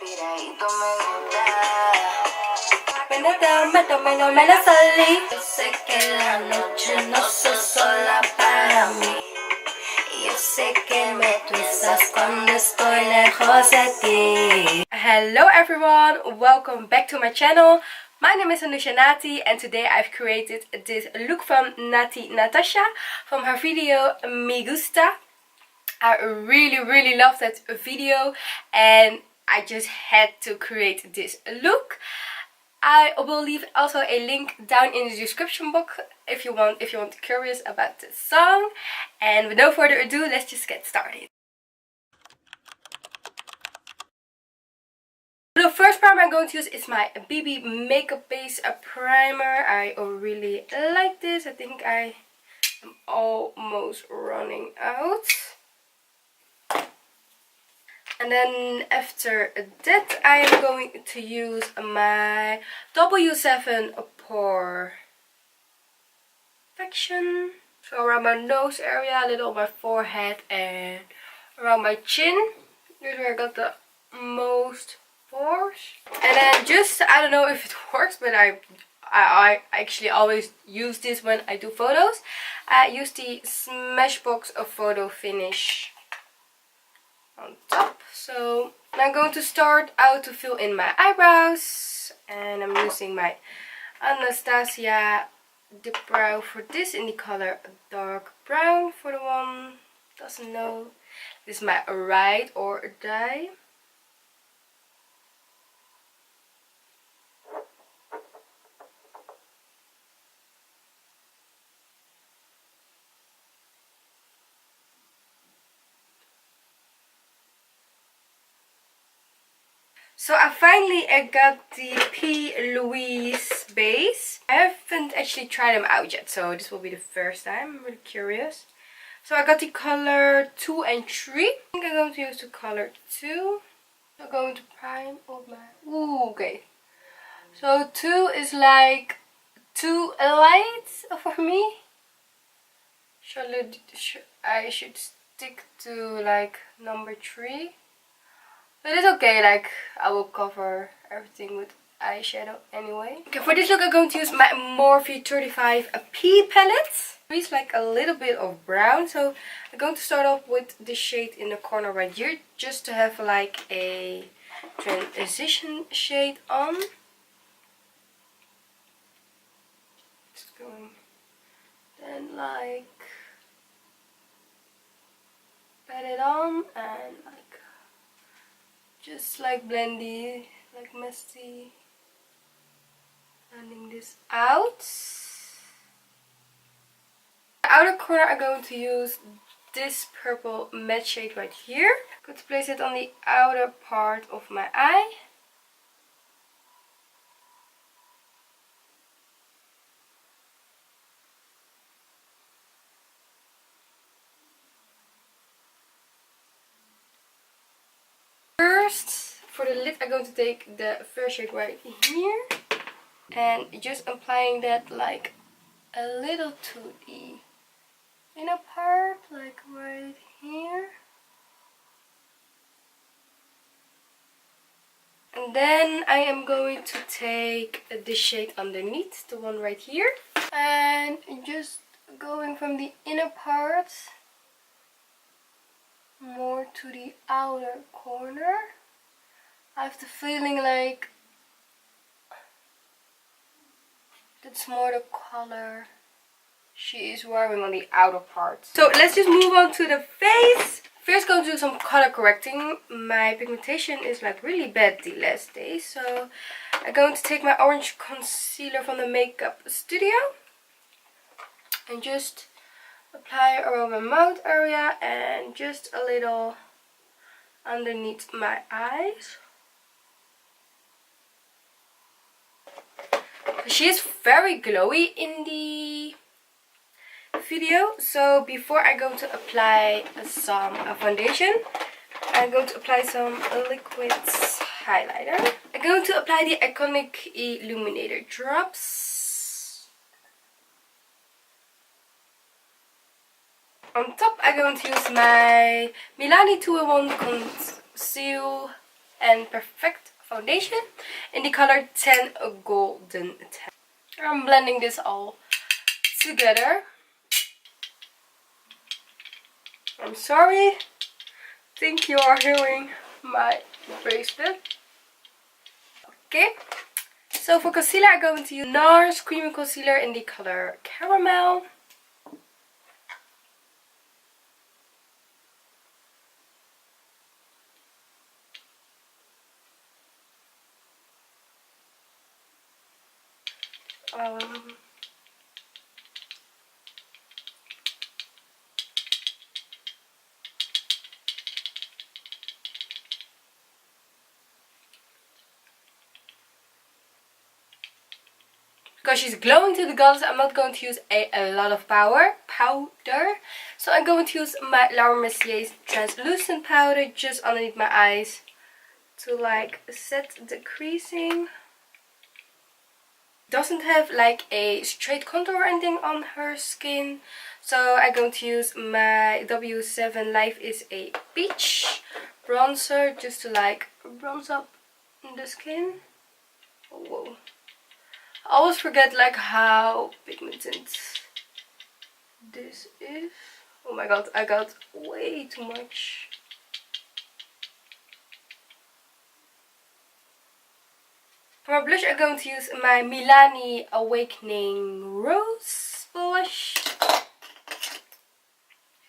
Me la salí. Yo sé que la noche no sos sola para mí. Yo sé que me tuizas cuando estoy lejos de ti. Hello everyone, welcome back to my channel. My name is Anoushadn and today I've created this look from Natasha from her video Me Gusta. I really love that video and I just had to create this look. I will leave also a link down in the description box if you want curious about this song. And with no further ado, let's just get started. The first primer I'm going to use is my BB Makeup Base Primer. I really like this. I think I am almost running out. And then after that I am going to use my W7 Perfection. So around my nose area, a little on my forehead and around my chin. This is where I got the most pores. And then just, I don't know if it works, but I actually always use this when I do photos. I use the Smashbox of Photo Finish on top. So I'm going to start out to fill in my eyebrows, and I'm using my Anastasia dip brow for this in the color dark brown. For the one doesn't know, this is my ride or die. So I finally got the P. Louise base. I haven't actually tried them out yet, so this will be the first time. I'm really curious. So I got the color 2 and 3. I think I'm going to use the color 2. I'm going to prime all my... Ooh, okay. So 2 is like too light for me. I should stick to like number 3. But it's okay, like I will cover everything with eyeshadow anyway. Okay, for this look I'm going to use my Morphe 35P palette. It's like a little bit of brown, so I'm going to start off with the shade in the corner right here, just to have like a transition shade on. Just going, then like pat it on and like just like blendy, like messy, blending this out. The outer corner I'm going to use this purple matte shade right here. I'm going to place it on the outer part of my eye. First, for the lid I'm going to take the fair shade right here and just applying that like a little to the inner part, like right here. And then I am going to take the shade underneath, the one right here, and just going from the inner part more to the outer corner. I have the feeling like that's more the color she is wearing on the outer part. So let's just move on to the face. First going to do some color correcting. My pigmentation is like really bad the last days, so I'm going to take my orange concealer from the Makeup Studio and just apply around my mouth area and just a little underneath my eyes. She is very glowy in the video, so before I go to apply some foundation, I'm going to apply some liquid highlighter. I'm going to apply the Iconic Illuminator drops. On top I'm going to use my Milani 2-in-1 Conceal and Perfect foundation in the color 10 Golden 10. I'm blending this all together. I'm sorry. I think you are hearing my bracelet. Okay. So for concealer, I'm going to use NARS Creamy Concealer in the color Caramel. Because she's glowing to the goddess, I'm not going to use a lot of powder. So I'm going to use my Laura Mercier's translucent powder just underneath my eyes to like set the creasing. Doesn't have like a straight contour or anything on her skin, so I'm going to use my W7 Life is a Peach bronzer just to like bronze up the skin. Oh, whoa. I always forget like how pigmented this is. Oh my god, I got way too much. For my blush, I'm going to use my Milani Awakening Rose blush.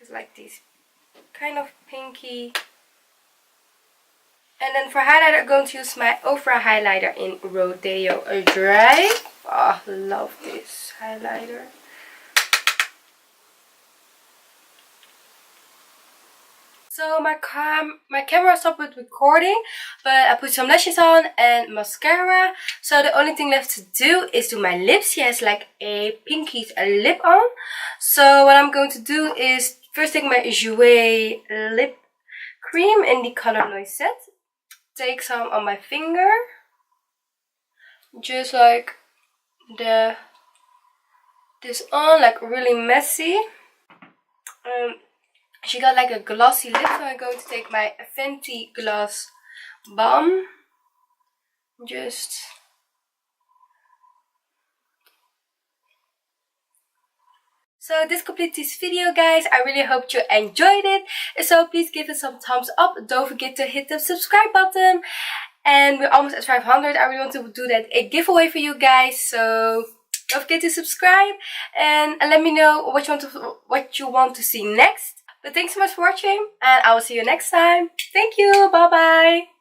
It's like this kind of pinky. And then for highlighter, I'm going to use my Ofra highlighter in Rodeo Drive. Oh, love this highlighter. So my camera stopped with recording, but I put some lashes on and mascara. So the only thing left to do is do my lips. She has like a pinky lip on. So what I'm going to do is first take my Jouer lip cream in the color Noisette. Take some on my finger. Just like this on, like really messy. She got like a glossy lip, so I'm going to take my Fenty Gloss Balm. So this completes this video, guys. I really hope you enjoyed it. So please give it some thumbs up. Don't forget to hit the subscribe button. And we're almost at 500. I really want to do that a giveaway for you guys. So don't forget to subscribe and let me know what you want to see next. But thanks so much for watching, and I will see you next time. Thank you. Bye bye.